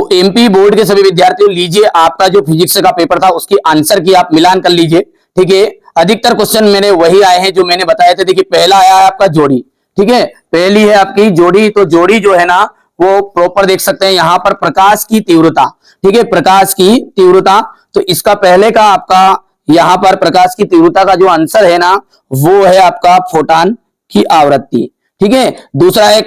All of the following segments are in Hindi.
तो एमपी बोर्ड के सभी विद्यार्थियों लीजिए, आपका जो फिजिक्स का पेपर था उसकी आंसर की आप मिलान कर लीजिए। ठीक है, अधिकतर क्वेश्चन मैंने वही आए हैं जो मैंने बताए थे। देखिए पहला आया है आपका जोड़ी, ठीक है, पहली है आपकी जोड़ी। तो जोड़ी जो है ना वो प्रॉपर देख सकते हैं यहां पर प्रकाश की तीव्रता, ठीक है, प्रकाश की तीव्रता। तो इसका पहले का आपका यहां पर प्रकाश की तीव्रता का जो आंसर है ना वो है आपका फोटॉन की आवृत्ति। ठीक है, दूसरा है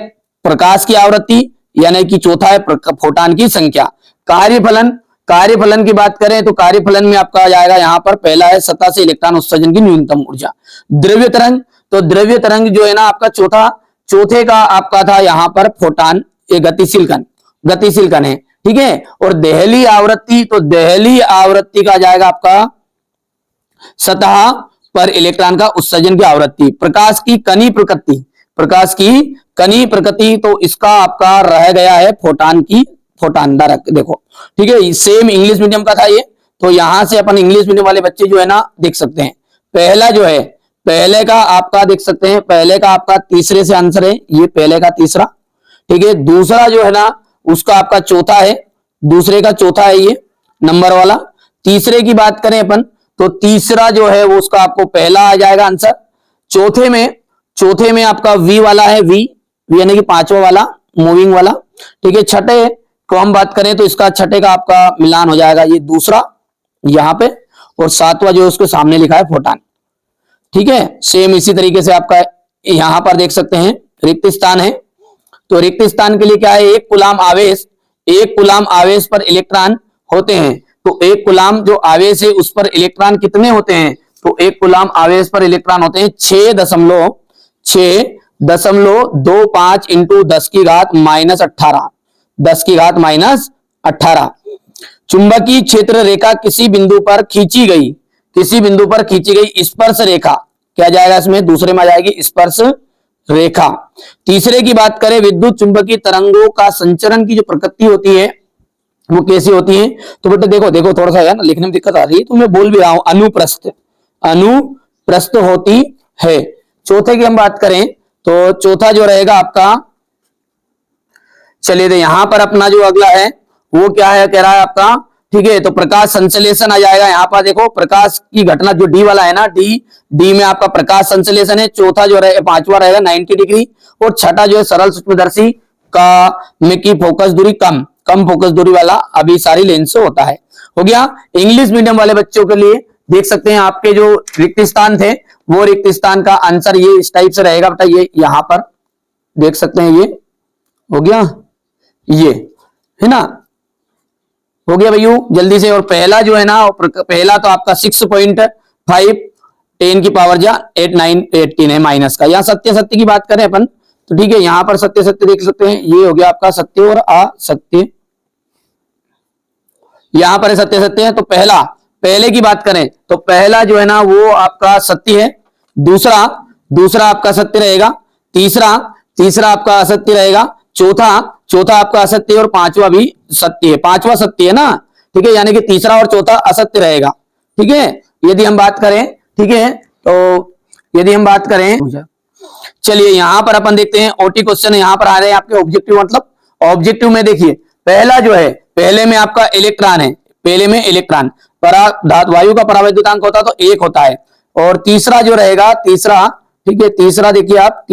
प्रकाश की आवृत्ति, यानी कि चौथा है फोटॉन की संख्या। कार्यफलन, कार्यफलन की बात करें तो कार्यफलन में आपका आ जाएगा यहां पर पहला है सतह से इलेक्ट्रॉन उत्सर्जन की न्यूनतम ऊर्जा। द्रव्य तरंग, तो द्रव्य तरंग जो है ना आपका चौथे का आपका था यहां पर फोटॉन, ये गतिशील कण, गतिशील कण है। ठीक है, और देहली आवृत्ति, तो देहली आवृत्ति का जाएगा आपका सतह पर इलेक्ट्रॉन का उत्सर्जन की आवृत्ति। प्रकाश की कणी प्रकृति, प्रकाश की कणी प्रकृति, तो इसका आपका रह गया है फोटॉन की, फोटॉन देखो। ठीक है, सेम इंग्लिश मीडियम का था ये, तो यहां से अपन इंग्लिश मीडियम वाले बच्चे जो है ना देख सकते हैं। पहला जो है पहले का आपका देख सकते हैं, पहले का आपका तीसरे से आंसर है, ये पहले का तीसरा। ठीक है, दूसरा जो है ना उसका आपका चौथा है, दूसरे का चौथा है ये नंबर वाला। तीसरे की बात करें अपन तो तीसरा जो है वो उसका आपको पहला आ जाएगा आंसर। चौथे में आपका वी वाला है, वी यानी कि पांचवा वाला मूविंग वाला। ठीक है, छठे को हम बात करें तो इसका छठे का आपका मिलान हो जाएगा ये दूसरा यहां पे, और सातवां जो है उसके सामने लिखा है फोटॉन। ठीक है, सेम इसी तरीके से आपका यहां पर देख सकते हैं रिक्त स्थान है, तो रिक्त स्थान के लिए क्या है, एक कूलाम आवेश, एक कूलाम आवेश पर इलेक्ट्रॉन होते हैं। तो एक कूलाम जो आवेश है उस पर इलेक्ट्रॉन कितने होते हैं, तो एक कूलाम आवेश पर इलेक्ट्रॉन होते हैं 6.25 इंटू 10 की घात माइनस 18, 10 की घात माइनस 18। चुंबकीय क्षेत्र रेखा किसी बिंदु पर खींची गई, किसी बिंदु पर खींची गई स्पर्श रेखा, क्या जाएगा इसमें, दूसरे में आ जाएगी स्पर्श रेखा। तीसरे की बात करें विद्युत चुंबकीय तरंगों का संचरण की जो प्रकृति होती है वो कैसी होती है, तो बेटा देखो देखो थोड़ा सा है ना लिखने में दिक्कत आ रही है तो मैं बोल भी रहा हूं, अनुप्रस्थ, अनुप्रस्थ होती है। चौथे की हम बात करें तो चौथा जो रहेगा आपका, चलिए तो यहां पर अपना जो अगला है वो क्या है, कह रहा है आपका, ठीक है, तो प्रकाश संश्लेषण आ जाएगा। यहां पर देखो प्रकाश की घटना जो डी वाला है ना, डी में आपका प्रकाश संश्लेषण है। चौथा जो रहेगा, पांचवा रहेगा 90 डिग्री, और छठा जो है सरल सूक्ष्मदर्शी का में की फोकस दूरी कम फोकस दूरी वाला अभी सारी लेंस से होता है। हो गया। इंग्लिश मीडियम वाले बच्चों के लिए देख सकते हैं आपके जो रिक्त स्थान थे वो रिक्त स्थान का आंसर ये इस टाइप से रहेगा बेटा, ये यहां पर देख सकते हैं, ये हो गया, ये है ना, हो गया भैया जल्दी से। और पहला जो है ना, पहला तो आपका 6.5 10 की पावर जा 8 9 18 है माइनस का। यहाँ सत्य की बात करें अपन तो ठीक है, यहां पर सत्य देख सकते हैं, ये हो गया आपका सत्य और असत्य, यहां पर सत्य है। तो पहले की बात करें तो पहला जो है ना वो आपका सत्य है, दूसरा आपका सत्य रहेगा, तीसरा आपका असत्य रहेगा, चौथा आपका असत्य और पांचवा भी सत्य है, पांचवा सत्य है ना। ठीक है, यानी कि तीसरा और चौथा असत्य रहेगा। ठीक है, यदि हम बात करें, ठीक है, तो यदि हम बात करें, चलिए यहां पर अपन देखते हैं ओटी क्वेश्चन यहां पर आ रहे हैं आपके ऑब्जेक्टिव, मतलब ऑब्जेक्टिव में देखिए पहला जो है, पहले में आपका इलेक्ट्रॉन है, पहले में इलेक्ट्रॉन वायु का परावैद्युतांक होता तो 1 होता है। और तीसरा जो रहेगा, तीसरा, ठीक है, तीसरा देखिए आप,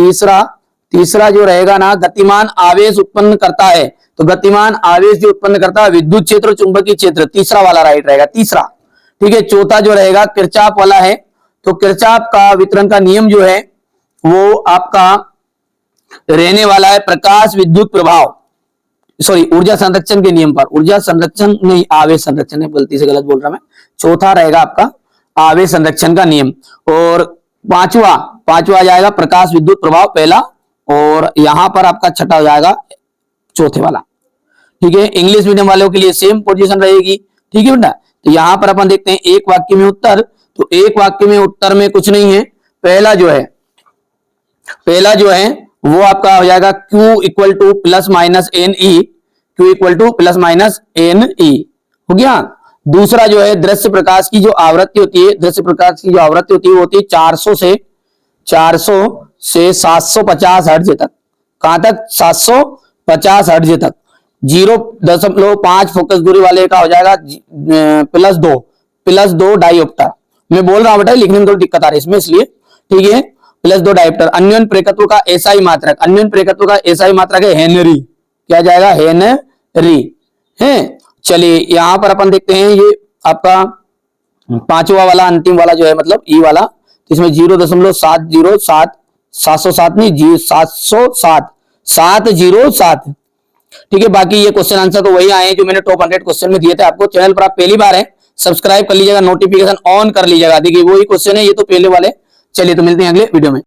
तीसरा जो रहेगा ना गतिमान आवेश उत्पन्न करता है, तो गतिमान आवेश जो उत्पन्न करता है विद्युत क्षेत्र और चुंबकीय क्षेत्र, तीसरा वाला राइट रहेगा, तीसरा। ठीक है, चौथा जो रहेगा किरचॉफ वाला है, तो किरचॉफ का वितरण का नियम जो है वो आपका रहने वाला है प्रकाश विद्युत प्रभाव, सॉरी ऊर्जा संरक्षण के नियम पर, ऊर्जा संरक्षण नहीं आवेश संरक्षण है, गलती से गलत बोल रहा मैं, चौथा रहेगा आपका आवेश संरक्षण का नियम। और पांचवा आ जाएगा प्रकाश विद्युत प्रभाव पहला, और यहां पर आपका छठा हो जाएगा चौथे वाला। ठीक है, इंग्लिश मीडियम वालों के लिए सेम पोजीशन रहेगी। ठीक है बेटा, तो यहां पर अपन देखते हैं एक वाक्य में उत्तर, तो एक वाक्य में उत्तर में कुछ नहीं है। पहला जो है वो आपका हो जाएगा Q equal to plus minus n e, Q equal to plus minus n e, हो गया। दूसरा जो है दृश्य प्रकाश की जो आवृत्ति होती है, दृश्य प्रकाश की जो आवृत्ति होती है वो होती है 400 से 750 हर्ट्ज तक, कहां तक, 750 हर्ट्ज तक। 0.5 फोकस दूरी वाले का हो जाएगा +2 डाइऑप्टर। मैं बोल रहा हूं बेटा लिखने में थोड़ी दिक्कत आ रही है इसमें, इसलिए ठीक है। +2 डाइऑप्टर। अन्योन प्रेरकत्व का एसआई मात्रक, अन्योन प्रेरकत्व का एसआई मात्रक है हेनरी। क्या जाएगा? हेनरी है। चलिए यहां पर अपन देखते हैं ये आपका पांचवा वाला अंतिम वाला जो है मतलब ई वाला, तो इसमें 0.707 707 नहीं जी 707 707 ठीक है। बाकी ये क्वेश्चन आंसर तो वही आए हैं जो मैंने टॉप 100 क्वेश्चन में दिए थे आपको। चैनल पर आप पहली बार है सब्सक्राइब कर लीजिएगा, नोटिफिकेशन ऑन कर लीजिएगा। देखिए वही क्वेश्चन है ये तो पहले वाले। चलिए तो मिलते हैं अगले वीडियो में।